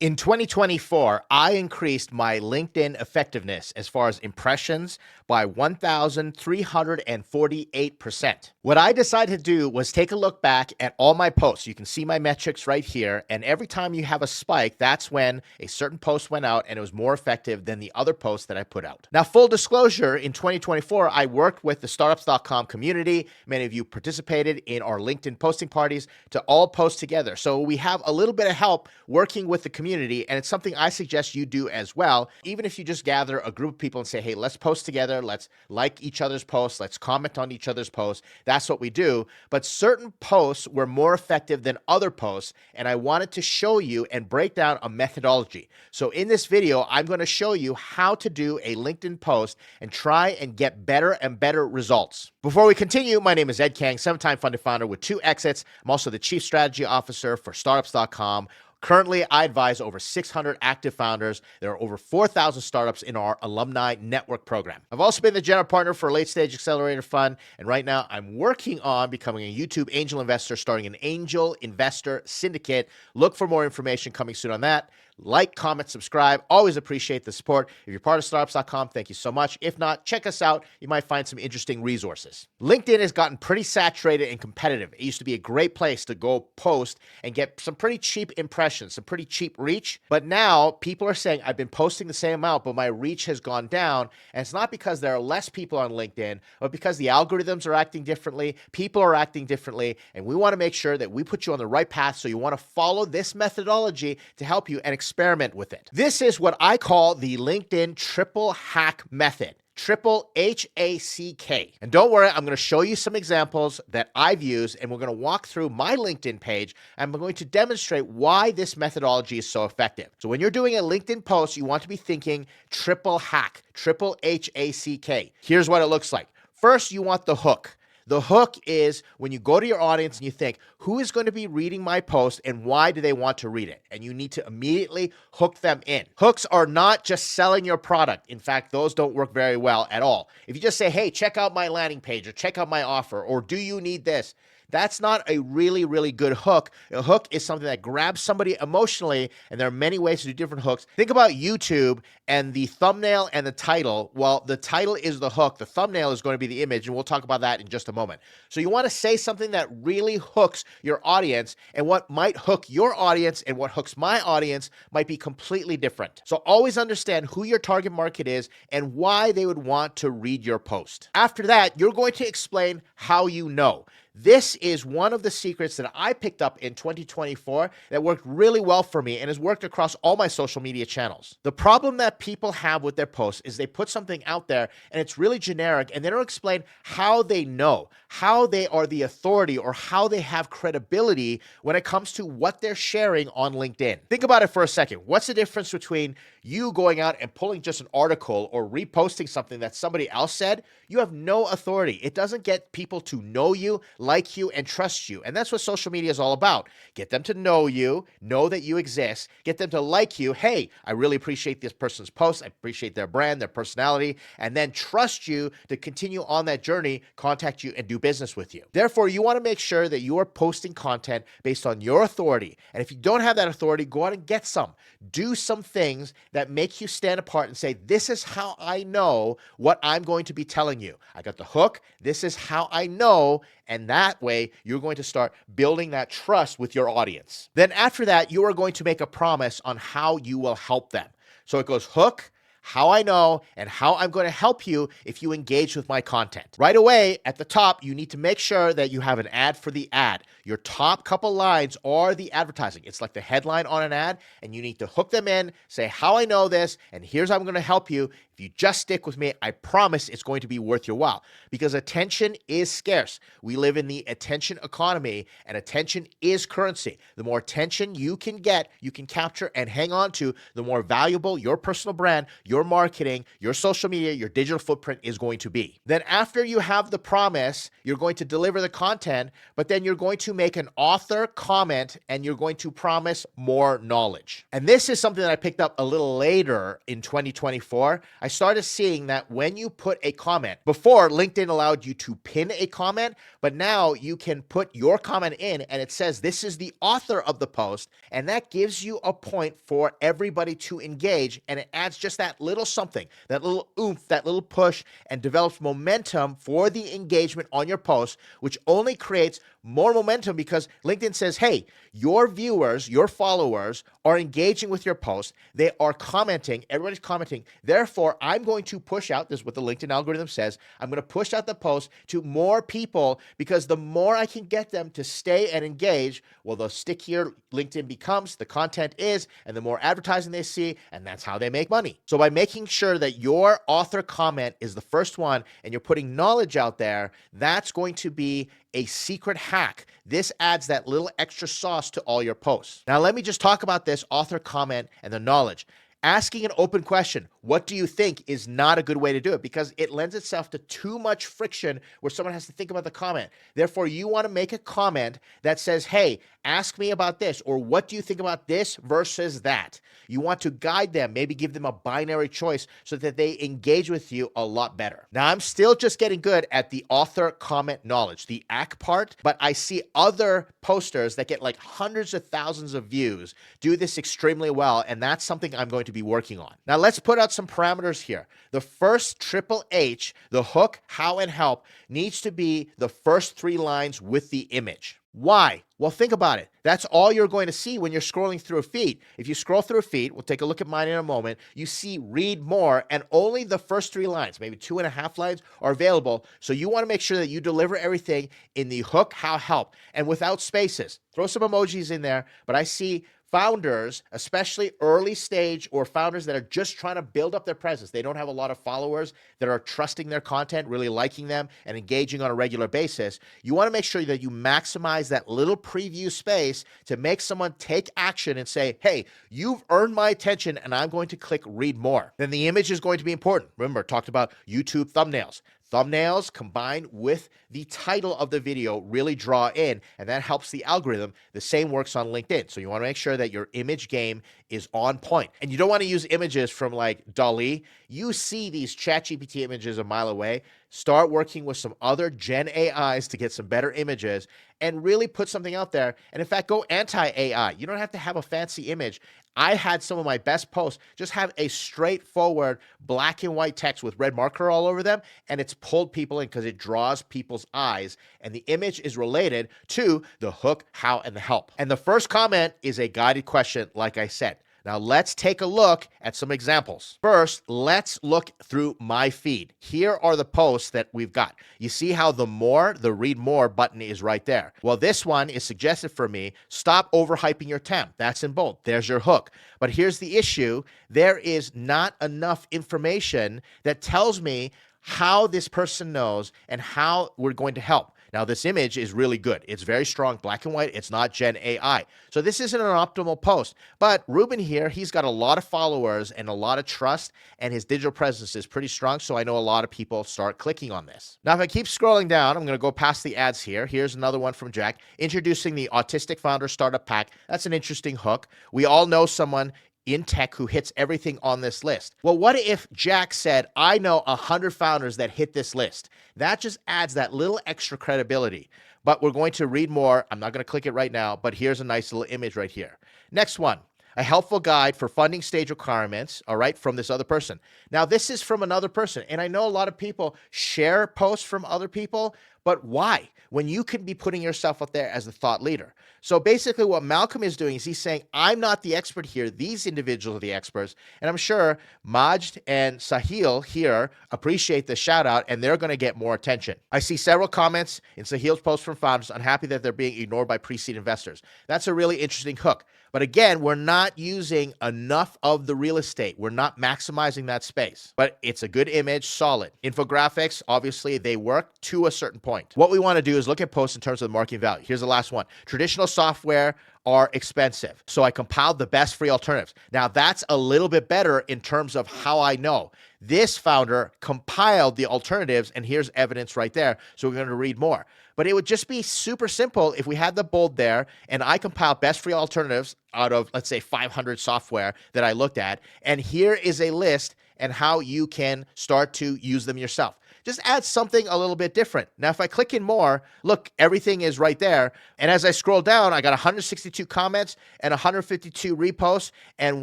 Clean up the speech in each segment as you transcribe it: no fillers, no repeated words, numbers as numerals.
In 2024, I increased my LinkedIn effectiveness as far as impressions by 1,348%. What I decided to do was take a look back at all my posts. You can see my metrics right here. And every time you have a spike, that's when a certain post went out and it was more effective than the other posts that I put out. Now, full disclosure, in 2024, I worked with the startups.com community. Many of you participated in our LinkedIn posting parties to all post together. So we have a little bit of help working with the community. And it's something I suggest you do as well. Even if you just gather a group of people and say, hey, let's post together, let's like each other's posts, let's comment on each other's posts. That's what we do. But certain posts were more effective than other posts. And I wanted to show you and break down a methodology. So in this video, I'm going to show you how to do a LinkedIn post and try and get better and better results. Before we continue, my name is Ed Kang, 7-time funded founder with 2 exits. I'm also the chief strategy officer for startups.com. Currently, I advise over 600 active founders. There are over 4,000 startups in our alumni network program. I've also been the general partner for a late stage accelerator fund. And right now I'm working on becoming a YouTube angel investor, starting an angel investor syndicate. Look for more information coming soon on that. Like, comment, subscribe. Always appreciate the support. If you're part of startups.com, thank you so much. If not, check us out. You might find some interesting resources. LinkedIn has gotten pretty saturated and competitive. It used to be a great place to go post and get some pretty cheap impressions, some pretty cheap reach. But now people are saying, I've been posting the same amount, but my reach has gone down. And it's not because there are less people on LinkedIn, but because the algorithms are acting differently, people are acting differently, and we want to make sure that we put you on the right path. So you want to follow this methodology to help you and experiment with it. This is what I call the LinkedIn triple hack method. Triple HACK. And don't worry, I'm going to show you some examples that I've used, and we're going to walk through my LinkedIn page, and I'm going to demonstrate why this methodology is so effective. So when you're doing a LinkedIn post, you want to be thinking triple hack, triple HACK. Here's what it looks like. First, you want the hook. The hook is when you go to your audience and you think, who is going to be reading my post and why do they want to read it? And you need to immediately hook them in. Hooks are not just selling your product. In fact, those don't work very well at all. If you just say, hey, check out my landing page or check out my offer or do you need this? That's not a really, really good hook. A hook is something that grabs somebody emotionally, and there are many ways to do different hooks. Think about YouTube and the thumbnail and the title. Well, the title is the hook. The thumbnail is going to be the image, and we'll talk about that in just a moment. So you want to say something that really hooks your audience, and what might hook your audience and what hooks my audience might be completely different. So always understand who your target market is and why they would want to read your post. After that, you're going to explain how you know. This is one of the secrets that I picked up in 2024 that worked really well for me and has worked across all my social media channels. The problem that people have with their posts is they put something out there and it's really generic and they don't explain how they know, how they are the authority or how they have credibility when it comes to what they're sharing on LinkedIn. Think about it for a second. What's the difference between you going out and pulling just an article or reposting something that somebody else said? You have no authority. It doesn't get people to know you, like you, and trust you. And that's what social media is all about. Get them to know you, know that you exist, get them to like you. Hey, I really appreciate this person's post. I appreciate their brand, their personality, and then trust you to continue on that journey, contact you, and do business with you. Therefore, you want to make sure that you are posting content based on your authority. And if you don't have that authority, go out and get some. Do some things that make you stand apart and say, this is how I know what I'm going to be telling you. I got the hook. This is how I know. And that way, you're going to start building that trust with your audience. Then after that, you are going to make a promise on how you will help them. So it goes hook, how I know, and how I'm going to help you if you engage with my content. Right away, at the top, you need to make sure that you have an ad for the ad. Your top couple lines are the advertising. It's like the headline on an ad, and you need to hook them in, say how I know this, and here's how I'm going to help you. If you just stick with me, I promise it's going to be worth your while because attention is scarce. We live in the attention economy, and attention is currency. The more attention you can get, you can capture and hang on to, the more valuable your personal brand, your marketing, your social media, your digital footprint is going to be. Then after you have the promise, you're going to deliver the content, but then you're going to make an author comment and you're going to promise more knowledge. And this is something that I picked up a little later in 2024. I started seeing that when you put a comment, before LinkedIn allowed you to pin a comment, but now you can put your comment in and it says this is the author of the post, and that gives you a point for everybody to engage, and it adds just that little something, that little oomph, that little push, and develops momentum for the engagement on your post, which only creates more momentum because LinkedIn says, hey, your viewers, your followers are engaging with your post. They are commenting. Everybody's commenting. Therefore, I'm going to push out, this is what the LinkedIn algorithm says, I'm going to push out the post to more people because the more I can get them to stay and engage, well, the stickier LinkedIn becomes, the content is, and the more advertising they see, and that's how they make money. So by making sure that your author comment is the first one and you're putting knowledge out there, that's going to be a secret hack. This adds that little extra sauce to all your posts. Now, let me just talk about this author comment and the knowledge. Asking an open question, what do you think, is not a good way to do it because it lends itself to too much friction where someone has to think about the comment. Therefore, you want to make a comment that says, hey, ask me about this, or what do you think about this versus that? You want to guide them, maybe give them a binary choice so that they engage with you a lot better. Now, I'm still just getting good at the author comment knowledge, the ACK part, but I see other posters that get like hundreds of thousands of views do this extremely well, and that's something I'm going to be working on. Now, let's put out some parameters here. The first triple H, the hook, how, and help, needs to be the first 3 lines with the image. Why? Well, think about it. That's all you're going to see when you're scrolling through a feed. If you scroll through a feed, we'll take a look at mine in a moment, you see read more, and only the first 3 lines, maybe 2.5 lines, are available. So you want to make sure that you deliver everything in the hook, how, help, and without spaces. Throw some emojis in there, but I see founders, especially early stage or founders that are just trying to build up their presence. They don't have a lot of followers that are trusting their content, really liking them, and engaging on a regular basis. You want to make sure that you maximize that little preview space to make someone take action and say, hey, you've earned my attention and I'm going to click read more. Then the image is going to be important. Remember, talked about YouTube thumbnails. Thumbnails combined with the title of the video really draw in, and that helps the algorithm. The same works on LinkedIn. So you want to make sure that your image game is on point. And you don't want to use images from like DALL-E. You see these ChatGPT images a mile away. Start working with some other Gen AIs to get some better images and really put something out there. And in fact, go anti-AI. You don't have to have a fancy image. I had some of my best posts just have a straightforward black and white text with red marker all over them, and it's pulled people in because it draws people's eyes, and the image is related to the hook, how, and the help. And the first comment is a guided question, like I said. Now, let's take a look at some examples. First, let's look through my feed. Here are the posts that we've got. You see how the read more button is right there. Well, this one is suggested for me. Stop overhyping your temp. That's in bold. There's your hook. But here's the issue. There is not enough information that tells me how this person knows and how we're going to help. Now, this image is really good. It's very strong, black and white. It's not Gen AI. So this isn't an optimal post. But Ruben here, he's got a lot of followers and a lot of trust, and his digital presence is pretty strong. So I know a lot of people start clicking on this. Now, if I keep scrolling down, I'm going to go past the ads here. Here's another one from Jack, introducing the Autistic Founder Startup Pack. That's an interesting hook. We all know someone in tech who hits everything on this list. Well, what if Jack said, I know 100 founders that hit this list? That just adds that little extra credibility. But we're going to read more. I'm not going to click it right now, but here's a nice little image right here. Next one, a helpful guide for funding stage requirements, all right, from this other person. Now, this is from another person, and I know a lot of people share posts from other people, but why? When you could be putting yourself up there as the thought leader. So basically what Malcolm is doing is he's saying, I'm not the expert here. These individuals are the experts. And I'm sure Majd and Sahil here appreciate the shout out, and they're going to get more attention. I see several comments in Sahil's post from founders unhappy that they're being ignored by pre-seed investors. That's a really interesting hook. But again, we're not using enough of the real estate. We're not maximizing that space. But it's a good image, solid. Infographics, obviously, they work to a certain point. What we want to do is look at posts in terms of the marketing value. Here's the last one. Traditional software are expensive. So I compiled the best free alternatives. Now that's a little bit better in terms of how I know. This founder compiled the alternatives, and here's evidence right there. So we're going to read more. But it would just be super simple if we had the bold there, and I compiled best free alternatives out of, let's say, 500 software that I looked at. And here is a list and how you can start to use them yourself. Just add something a little bit different. Now, if I click in more, look, everything is right there. And as I scroll down, I got 162 comments and 152 reposts and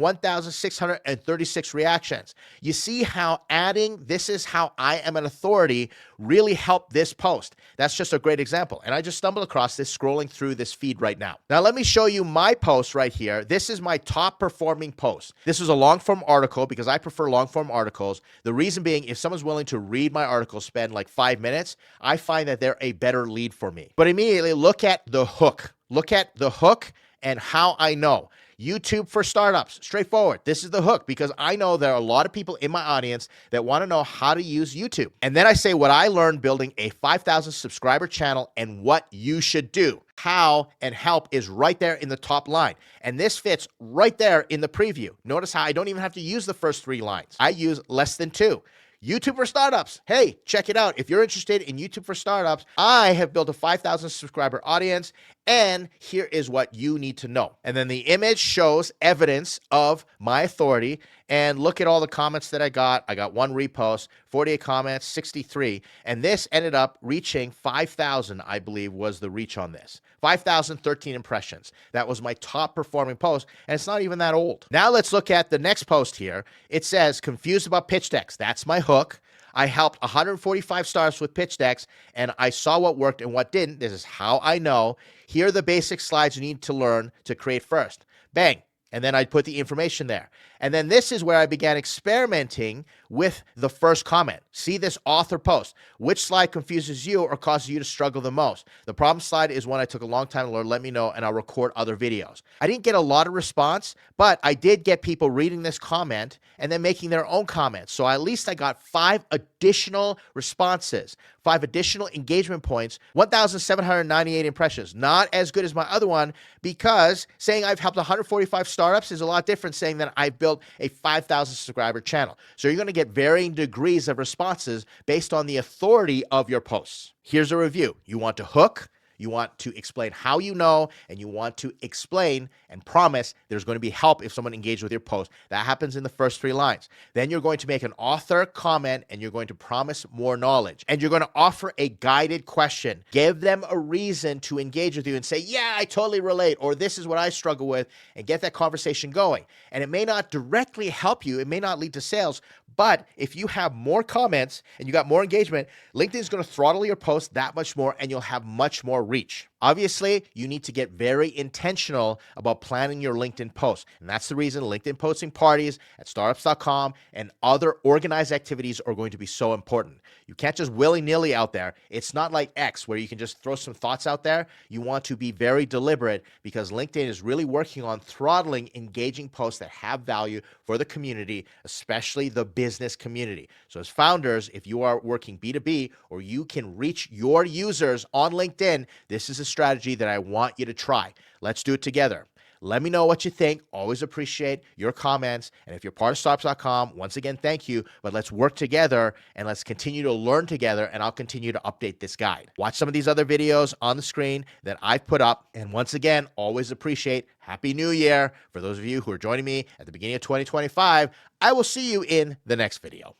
1,636 reactions. You see how adding "this is how I am an authority" really helped this post. That's just a great example. And I just stumbled across this scrolling through this feed right now. Now, let me show you my post right here. This is my top performing post. This is a long form article because I prefer long form articles. The reason being, if someone's willing to read my article, spend like 5 minutes, I find that they're a better lead for me. But immediately look at the hook. Look at the hook and how I know. YouTube for startups, straightforward. This is the hook because I know there are a lot of people in my audience that want to know how to use YouTube. And then I say what I learned building a 5,000 subscriber channel and what you should do. How and help is right there in the top line. And this fits right there in the preview. Notice how I don't even have to use the first 3 lines. I use less than 2. YouTube for startups. Hey, check it out. If you're interested in YouTube for startups, I have built a 5,000 subscriber audience, and here is what you need to know. And then the image shows evidence of my authority. And look at all the comments that I got. I got 1 repost, 48 comments, 63. And this ended up reaching 5,000, I believe, was the reach on this. 5,013 impressions. That was my top performing post, and it's not even that old. Now let's look at the next post here. It says, confused about pitch decks. That's my hook. I helped 145 startups with pitch decks, and I saw what worked and what didn't. This is how I know. Here are the basic slides you need to learn to create first. Bang. And then I'd put the information there. And then this is where I began experimenting with the first comment. See this author post. Which slide confuses you or causes you to struggle the most? The problem slide is one I took a long time to learn. Let me know, and I'll record other videos. I didn't get a lot of response, but I did get people reading this comment and then making their own comments. So at least I got 5 additional responses, 5 additional engagement points, 1,798 impressions. Not as good as my other one because saying I've helped 145 startups is a lot different saying that I've built a 5,000 subscriber channel. So you're going to get varying degrees of responses based on the authority of your posts. Here's a review. You want to hook, you want to explain how you know, and you want to explain and promise there's going to be help if someone engages with your post. That happens in the first 3 lines. Then you're going to make an author comment, and you're going to promise more knowledge. And you're going to offer a guided question. Give them a reason to engage with you and say, yeah, I totally relate, or this is what I struggle with, and get that conversation going. And it may not directly help you. It may not lead to sales, but if you have more comments and you got more engagement, LinkedIn is going to throttle your post that much more, and you'll have much more reach. Obviously, you need to get very intentional about planning your LinkedIn posts. And that's the reason LinkedIn posting parties at startups.com and other organized activities are going to be so important. You can't just willy-nilly out there. It's not like X where you can just throw some thoughts out there. You want to be very deliberate because LinkedIn is really working on throttling engaging posts that have value for the community, especially the business community. So as founders, if you are working B2B or you can reach your users on LinkedIn, this is a strategy that I want you to try. Let's do it together. Let me know what you think. Always appreciate your comments. And if you're part of startups.com, once again, thank you. But let's work together and let's continue to learn together, and I'll continue to update this guide. Watch some of these other videos on the screen that I've put up. And once again, always appreciate Happy New Year. For those of you who are joining me at the beginning of 2025, I will see you in the next video.